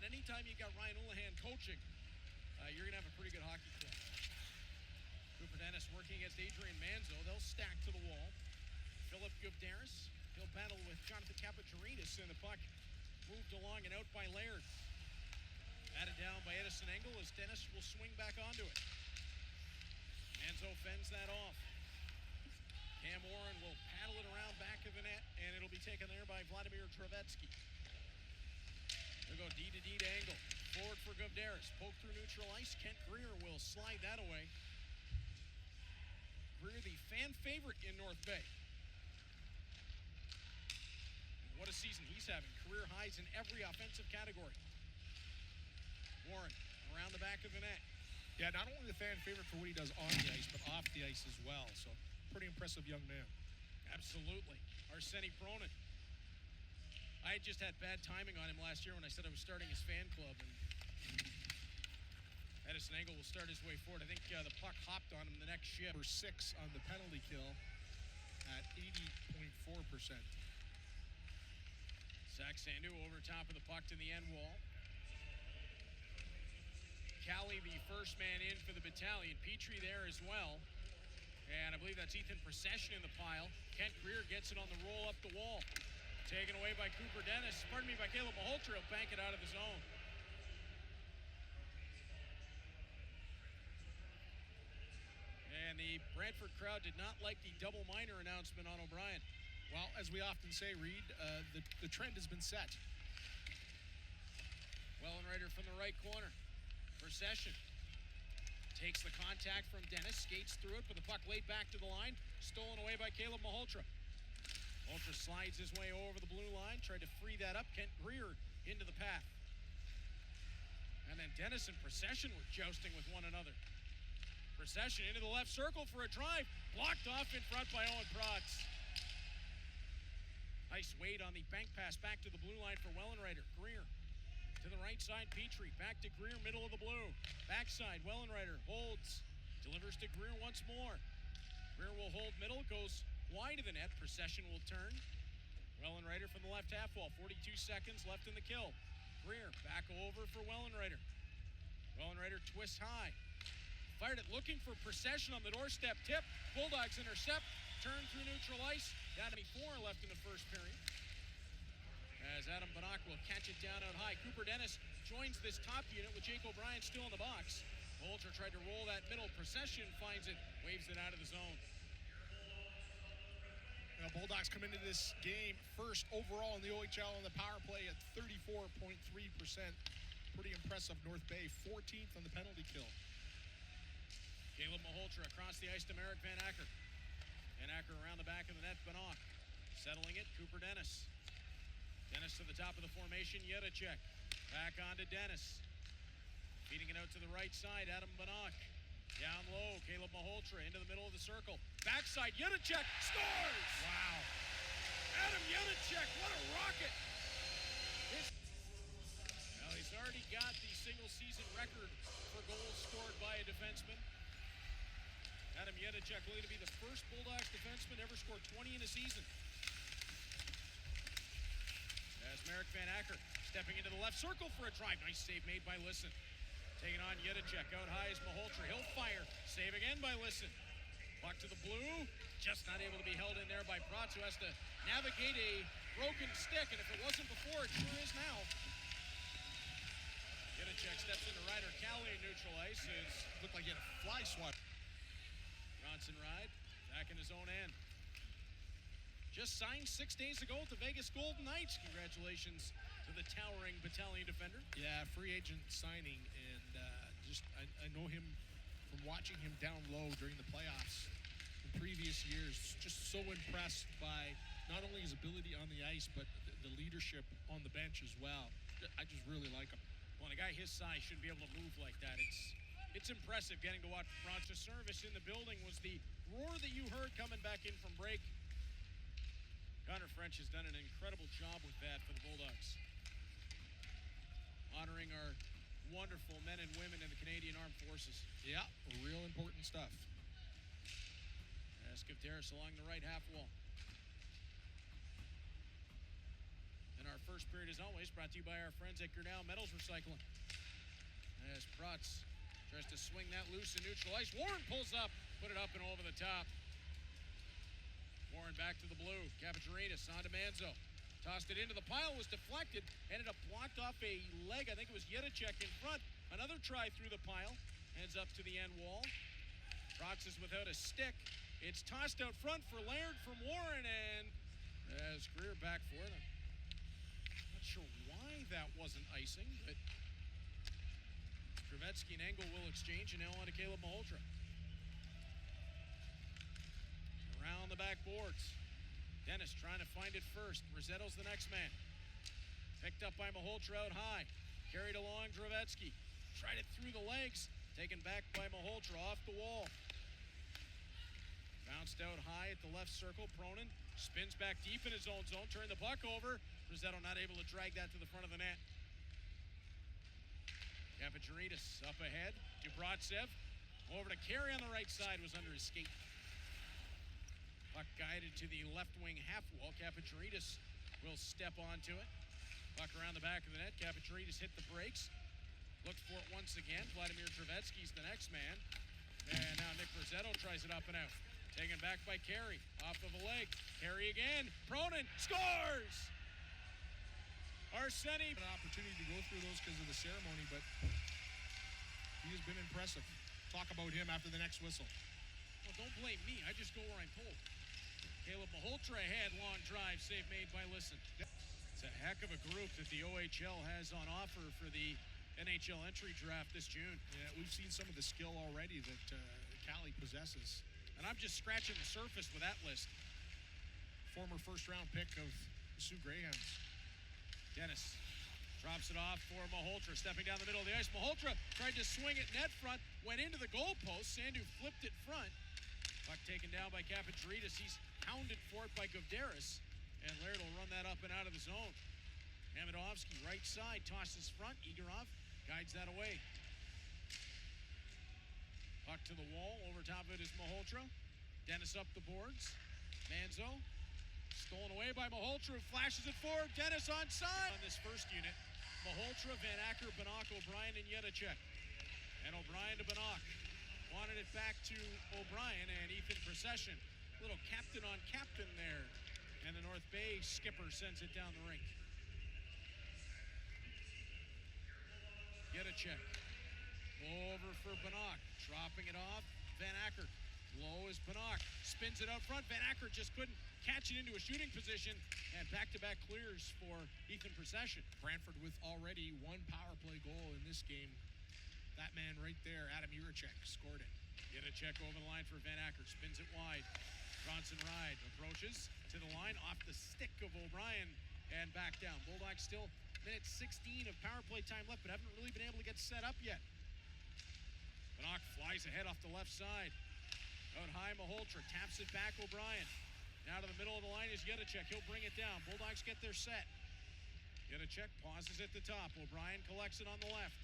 anytime you got Ryan Houlihan coaching, you're going to have a pretty good hockey club. Cooper Dennis working against Adrian Manzo. They'll stack to the wall. Philip Guvderis, he'll battle with Jonathan Kapacharinas, and the puck moved along and out by Laird. Batted down by Edison Engel as Dennis will swing back onto it. Manzo fends that off. Cam Warren will paddle it around back of the net, and it'll be taken there by Vladimir Travetsky. They'll go D to Engel. Forward for Guvderis. Poke through neutral ice. Kent Greer will slide that away. Greer, the fan favorite in North Bay. And what a season he's having. Career highs in every offensive category. Warren around the back of the net. Yeah, not only the fan favorite for what he does on the ice, but off the ice as well. So, pretty impressive young man. Absolutely. Arseny Pronin. I had just had bad timing on him last year when I said I was starting his fan club, and Edison Engel will start his way forward. I think the puck hopped on him the next shift. For 6 on the penalty kill at 80.4%. Zach Sandu over top of the puck to the end wall. Callie, the first man in for the battalion. Petrie there as well. And I believe that's Ethan Procession in the pile. Kent Greer gets it on the roll up the wall. Taken away by Cooper Dennis. Pardon me, by Caleb Malhotra. He'll bank it out of the zone. And the Brantford crowd did not like the double minor announcement on O'Brien. Well, as we often say, Reed, the trend has been set. Wellenreiter from the right corner. Procession takes the contact from Dennis, skates through it, but the puck laid back to the line, stolen away by Caleb Malhotra. Malhotra slides his way over the blue line, tried to free that up. Kent Greer into the path. And then Dennis and Procession were jousting with one another. Procession into the left circle for a drive, blocked off in front by Owen Protz. Nice weight on the bank pass back to the blue line for Wellenreiter. Greer to the right side, Petrie. Back to Greer, middle of the blue. Backside, Wellenreiter holds. Delivers to Greer once more. Greer will hold middle, goes wide of the net. Procession will turn. Wellenreiter from the left half wall. 42 seconds left in the kill. Greer back over for Wellenreiter. Wellenreiter twists high. Fired it looking for Procession on the doorstep. Tip. Bulldogs intercept. Turn through neutral ice. Down to 4 left in the first period. As Adam Banach will catch it down out high. Cooper Dennis joins this top unit with Jake O'Brien still in the box. Bolger tried to roll that middle. Procession finds it, waves it out of the zone. Now, Bulldogs come into this game first overall in the OHL on the power play at 34.3%. Pretty impressive. North Bay 14th on the penalty kill. Caleb Malhotra across the ice to Merrick Van Acker. Van Acker around the back of the net. Banach settling it. Cooper Dennis. Dennis to the top of the formation. Yedacek back on to Dennis. Feeding it out to the right side. Adam Banach. Down low. Caleb Malhotra into the middle of the circle. Backside. Yedacek scores! Wow. Adam Yedacek, what a rocket! Well, he's already got the single season record for goals scored by a defenseman. Adam Yedacek will be the first Bulldogs defenseman to ever score 20 in a season. As Merrick Van Acker stepping into the left circle for a drive. Nice save made by Lisson. Taking on Yedacek. Out high is Malhotra. He'll fire. Save again by Lisson. Puck to the blue. Just not able to be held in there by Protz, who has to navigate a broken stick. And if it wasn't before, it sure is now. Yedacek steps into Ryder Callie neutral ice. Looked like he had a fly swat. Bronson Ride back in his own end. Just signed 6 days ago with the Vegas Golden Knights. Congratulations to the towering battalion defender. Yeah, free agent signing, and I know him from watching him down low during the playoffs in previous years. Just so impressed by not only his ability on the ice, but the leadership on the bench as well. I just really like him. Well, a guy his size shouldn't be able to move like that. It's impressive getting to watch Bronson. Service in the building was the roar that you heard coming back in from break. Connor French has done an incredible job with that for the Bulldogs. Honoring our wonderful men and women in the Canadian Armed Forces. Yeah, real important stuff. Guvderis along the right half wall. And our first period, as always, brought to you by our friends at Grinnell Metals Recycling. As Protz tries to swing that loose in neutral ice. Warren pulls up, put it up and over the top. Warren back to the blue. Kapacharinas on to Manzo. Tossed it into the pile, was deflected, ended up blocked off a leg. I think it was Jedicek in front. Another try through the pile. Ends up to the end wall. Protz is without a stick. It's tossed out front for Laird from Warren, and as Greer back for it. I'm not sure why that wasn't icing, but Trevetsky and Engel will exchange, and now on to Caleb Malhotra. Around the backboards. Dennis trying to find it first. Rosetto's the next man. Picked up by Malhotra out high. Carried along Trevetsky. Tried it through the legs. Taken back by Malhotra off the wall. Bounced out high at the left circle. Pronin spins back deep in his own zone. Turned the puck over. Rosetto not able to drag that to the front of the net. Kapacharinas up ahead. Dubravtsev over to Carey on the right side. Was under his skate. Puck guided to the left wing half wall. Kapacharinas will step onto it. Puck around the back of the net. Kapacharinas hit the brakes. Looked for it once again. Vladimir Trevetsky's the next man. And now Nick Rosetto tries it up and out. Taken back by Carey. Off of a leg. Carey again. Pronin scores! Arseni. An opportunity to go through those because of the ceremony, but he has been impressive. Talk about him after the next whistle. Well, don't blame me. I just go where I'm told. Caleb Malhotra ahead. Long drive. Save made by Lisson. It's a heck of a group that the OHL has on offer for the NHL entry draft this June. Yeah, we've seen some of the skill already that Cali possesses. And I'm just scratching the surface with that list. Former first-round pick of the Sioux Greyhounds. Dennis drops it off for Malhotra, stepping down the middle of the ice. Malhotra tried to swing it net front, went into the goalpost. Sandu flipped it front. Puck taken down by Kapacharinas. He's hounded for it by Gavderis. And Laird will run that up and out of the zone. Hamidovsky, right side, tosses front. Igorov guides that away. Puck to the wall. Over top of it is Malhotra. Dennis up the boards. Manzo. Stolen away by Malhotra. Flashes it forward. Dennis on side. On this first unit, Malhotra, Van Acker, Banach, O'Brien, and Jedicek. And O'Brien to Banach. Wanted it back to O'Brien and Ethan Procession. Little captain on captain there. And the North Bay skipper sends it down the rink. Jedicek. Over for Banach. Dropping it off. Van Acker. Low is Banach. Spins it out front. Van Acker just couldn't catch it into a shooting position. And back-to-back clears for Ethan Procession. Brantford with already one power play goal in this game. That man right there, Adam Juracek, scored it. Jedicek over the line for Van Acker. Spins it wide. Bronson Ride approaches to the line off the stick of O'Brien and back down. Bulldogs still minute 16 of power play time left, but haven't really been able to get set up yet. Banach flies ahead off the left side. Out high, Malhotra taps it back, O'Brien. Now to the middle of the line is Jedicek. He'll bring it down. Bulldogs get their set. Jedicek pauses at the top. O'Brien collects it on the left.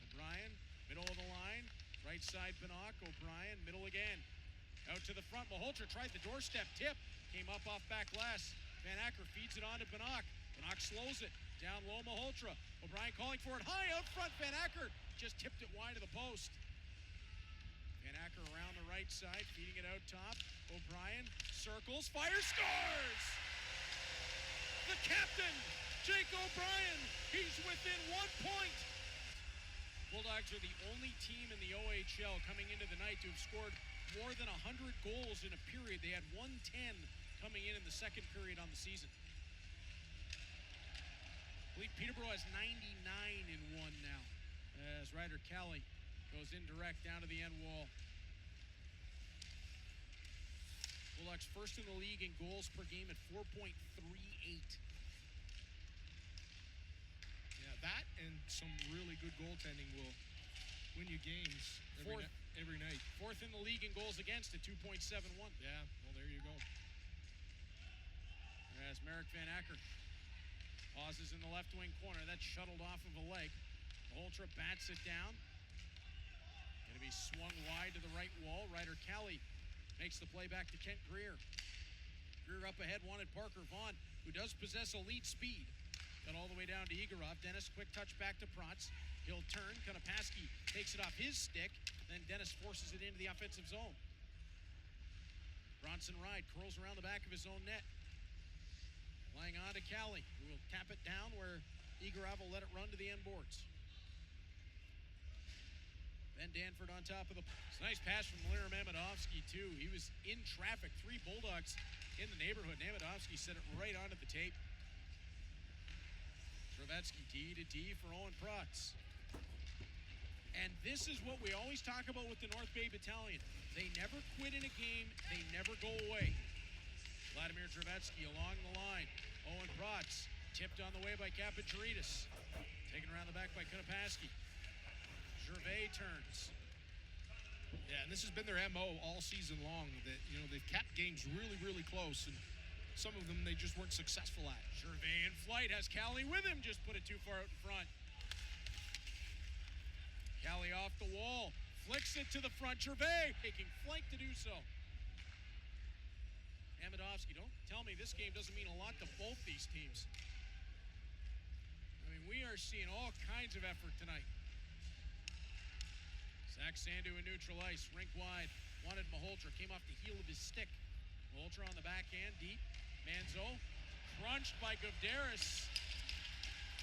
O'Brien, middle of the line. Right side, Banach. O'Brien, middle again. Out to the front. Malhotra tried the doorstep tip. Came up off back glass. Van Acker feeds it on to Banach. Banach slows it. Down low, Malhotra. O'Brien calling for it high out front. Van Acker just tipped it wide of the post. Van Acker around the right side, feeding it out top. O'Brien circles, fires, scores! The captain, Jake O'Brien. He's within 1 point. Bulldogs are the only team in the OHL coming into the night to have scored more than 100 goals in a period. They had 110 coming in the second period on the season. I believe Peterborough has 99 in one now, as Ryder Kelly goes indirect down to the end wall. Bulldogs first in the league in goals per game at 4.38. Yeah, that and some really good goaltending will win you games every night. Fourth in the league in goals against at 2.71. Yeah, well, there you go. As Merrick Van Acker pauses in the left wing corner. That's shuttled off of a leg. Malhotra bats it down. Going to be swung wide to the right wall. Ryder Kelly makes the play back to Kent Greer. Greer up ahead, wanted Parker Vaughn. who does possess elite speed. Got all the way down to Igorov. Dennis, quick touch back to Protz. He'll turn. Konopaski takes it off his stick. Then Dennis forces it into the offensive zone. Bronson Ride curls around the back of his own net. Lying on to Callie, who will tap it down where Igorov will let it run to the end boards. Ben Danford on top of the... It's a nice pass from Lyra Mamedovski, too. He was in traffic. 3 Bulldogs in the neighborhood. Mamedovski set it right onto the tape. Trevetsky, D to D for Owen Protz. And this is what we always talk about with the North Bay Battalion. They never quit in a game. They never go away. Vladimir Trevetsky along the line. Owen Protz tipped on the way by Kapacharitis. Taken around the back by Konopaski. Gervais turns. Yeah, and this has been their MO all season long. That, you know, they've kept games really, really close, and some of them they just weren't successful at. Gervais in flight, has Callie with him, just put it too far out in front. Callie off the wall, flicks it to the front. Gervais taking flight to do so. Mamedovski, don't tell me this game doesn't mean a lot to both these teams. I mean, we are seeing all kinds of effort tonight. Zach Sandu in neutral ice, rink wide. Wanted Malhotra, came off the heel of his stick. Malhotra on the backhand, deep. Manzo, crunched by Guvderis.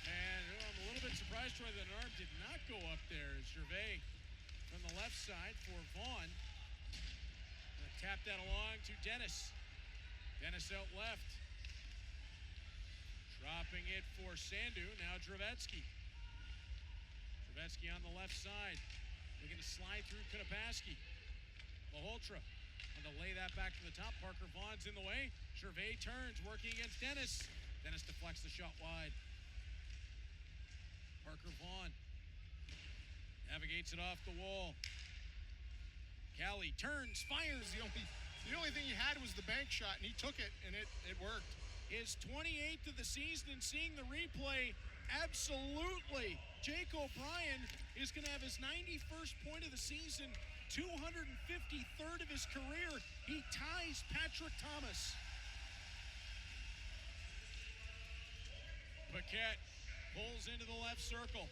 And I'm a little bit surprised, Troy, that an arm did not go up there. As Gervais from the left side for Vaughn. Tap that along to Dennis. Dennis out left. Dropping it for Sandu, now Trevetsky. Trevetsky on the left side. Looking to slide through Konopaski. Malhotra and to lay that back to the top. Parker Vaughn's in the way. Gervais turns, working against Dennis. Dennis deflects the shot wide. Parker Vaughn navigates it off the wall. Callie turns, fires. The only thing he had was the bank shot, and he took it, and it worked. His 28th of the season, and seeing the replay, absolutely. Jake O'Brien is going to have his 91st point of the season, 253rd of his career. He ties Patrick Thomas. Paquette pulls into the left circle.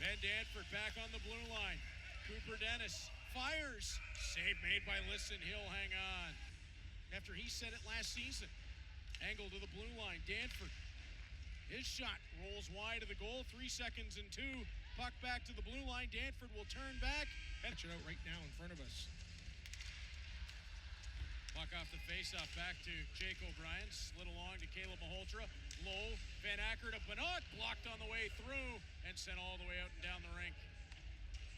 Ben Danford back on the blue line. Cooper Dennis fires. Save made by Lisson. He'll hang on. After he said it last season. Angle to the blue line. Danford. His shot rolls wide of the goal. 3 seconds and 2. Puck back to the blue line. Danford will turn back. Catch it out right now in front of us. Puck off the faceoff back to Jake O'Brien. Slid along to Caleb Malhotra. Low. Van Acker to Bannock. Blocked on the way through and sent all the way out and down the rink.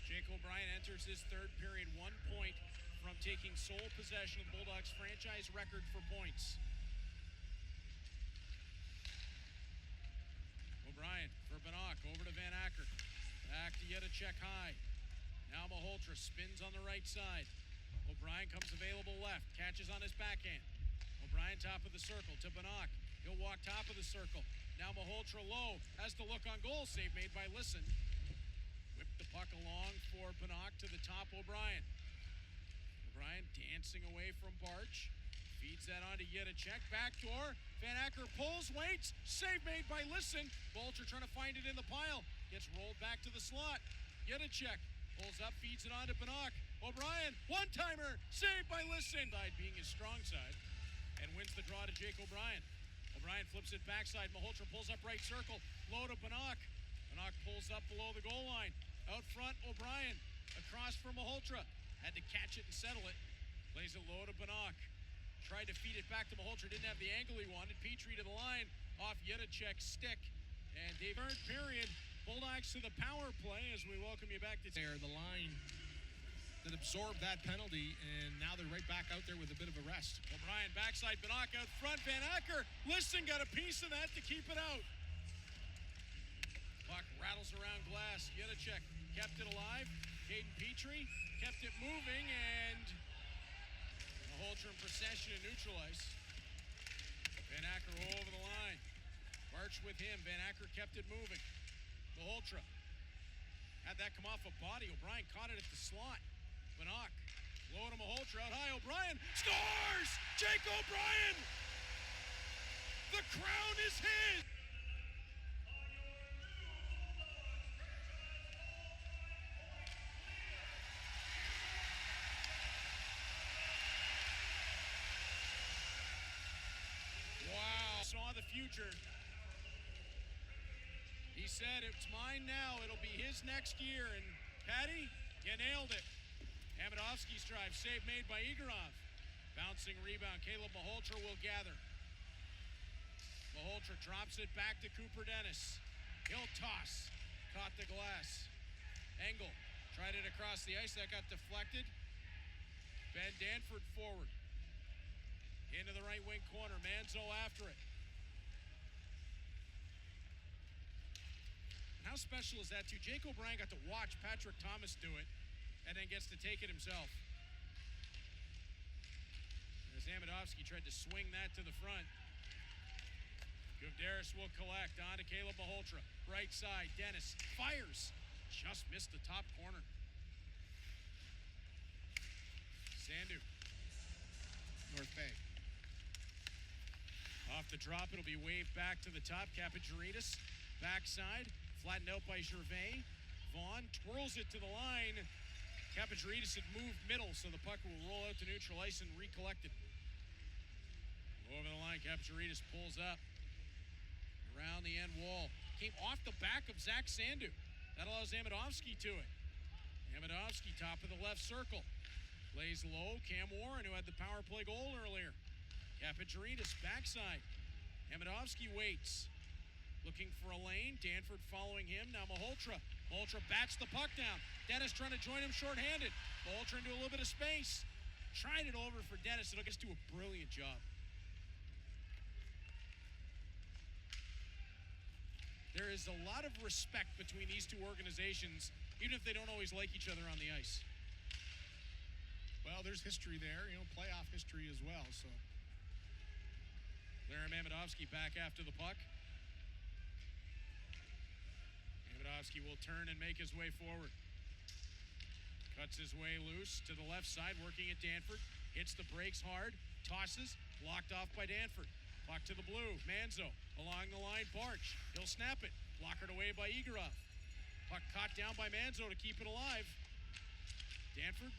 Jake O'Brien enters this third period 1 point from taking sole possession of the Bulldogs' franchise record for points. O'Brien for Bannock, over to Van Acker. Back to Jedicek high. Now Malhotra spins on the right side. O'Brien comes available left, catches on his backhand. O'Brien top of the circle to Bannock. He'll walk top of the circle. Now Malhotra low, has the look on goal, save made by Lisson. Whip the puck along for Bannock to the top, O'Brien. O'Brien dancing away from Barch. Feeds that on to Jedicek. Backdoor. Van Acker pulls, waits. Save made by Lisson. Bolger trying to find it in the pile. Gets rolled back to the slot. Jedicek pulls up, feeds it on to Bannock. O'Brien, one-timer. Saved by Lisson. Side being his strong side. And wins the draw to Jake O'Brien. O'Brien flips it backside. Malhotra pulls up right circle. Low to Bannock. Bannock pulls up below the goal line. Out front, O'Brien. Across for Malhotra. Had to catch it and settle it. Plays it low to Bannock. Tried to feed it back to Malhotra. Didn't have the angle he wanted. Petrie to the line. Off Jedicek's stick. And Dave, third period. Bulldogs to the power play as we welcome you back to there. The line that absorbed that penalty, and now they're right back out there with a bit of a rest. O'Brien backside. Bannock out front. Van Acker. Liston got a piece of that to keep it out. Puck rattles around glass. Jedicek kept it alive. Caden Petrie kept it moving, and Malhotra in procession and neutral ice. Van Acker over the line. Barch with him. Van Acker kept it moving. Malhotra had that come off a body. O'Brien caught it at the slot. Bannock low to Malhotra out high. O'Brien scores! Jake O'Brien The crown is his! Wow. Saw the future. He said, it's mine now. It'll be his next year. And Patty, you nailed it. Amidovsky's drive, save made by Igorov. Bouncing rebound. Caleb Malhotra will gather. Malhotra drops it back to Cooper Dennis. He'll toss. Caught the glass. Engel tried it across the ice. That got deflected. Ben Danford forward. Into the right wing corner. Manzo after it. And how special is that too? Jake O'Brien got to watch Patrick Thomas do it and then gets to take it himself. As Amidovsky tried to swing that to the front. Guvderis will collect on to Caleb Malhotra. Right side, Dennis fires. Just missed the top corner. Sandu. North Bay. Off the drop, it'll be waved back to the top. Kapacharitis, backside, flattened out by Gervais. Vaughn twirls it to the line. Kapacharitis had moved middle, so the puck will roll out to neutral ice and recollect it. Over the line, Kapacharitis pulls up. Around the end wall. Came off the back of Zach Sandu. That allows Amidovsky to it. Amidovsky, top of the left circle. Plays low. Cam Warren, who had the power play goal earlier. Kapacharitis, backside. Amidovsky waits. Looking for a lane. Danford following him. Now Malhotra. Malhotra bats the puck down. Dennis trying to join him shorthanded. Malhotra into a little bit of space. Trying it over for Dennis. It'll just do a brilliant job. There is a lot of respect between these two organizations, even if they don't always like each other on the ice. Well, there's history there, playoff history as well, so. Larry Amidovsky back after the puck. Amidovsky will turn and make his way forward. Cuts his way loose to the left side, working at Danford. Hits the brakes hard, tosses, blocked off by Danford. Puck to the blue, Manzo, along the line, Barch. He'll snap it, blockered away by Igorov. Puck caught down by Manzo to keep it alive. Danford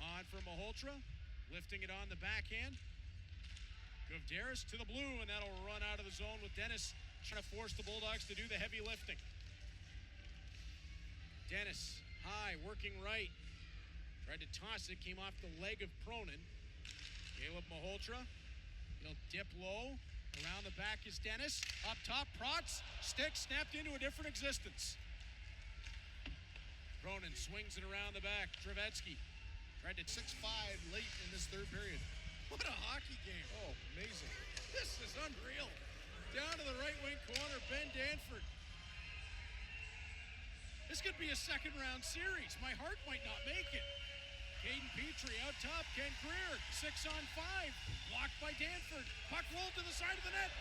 on for Malhotra, lifting it on the backhand. Guvderis to the blue, and that'll run out of the zone with Dennis trying to force the Bulldogs to do the heavy lifting. Dennis, high, working right. Tried to toss it, came off the leg of Cronin. Caleb Malhotra. He'll dip low. Around the back is Dennis. Up top, Protz. Stick snapped into a different existence. Cronin swings it around the back. Trevetsky tried to 6-5 late in this third period. What a hockey game. Oh, amazing. This is unreal. Down to the right wing corner, Ben Danford. This could be a second round series. My heart might not make it. Caden Petrie out top. Ken Greer, 6-on-5. Blocked by Danford. Puck rolled to the side of the net.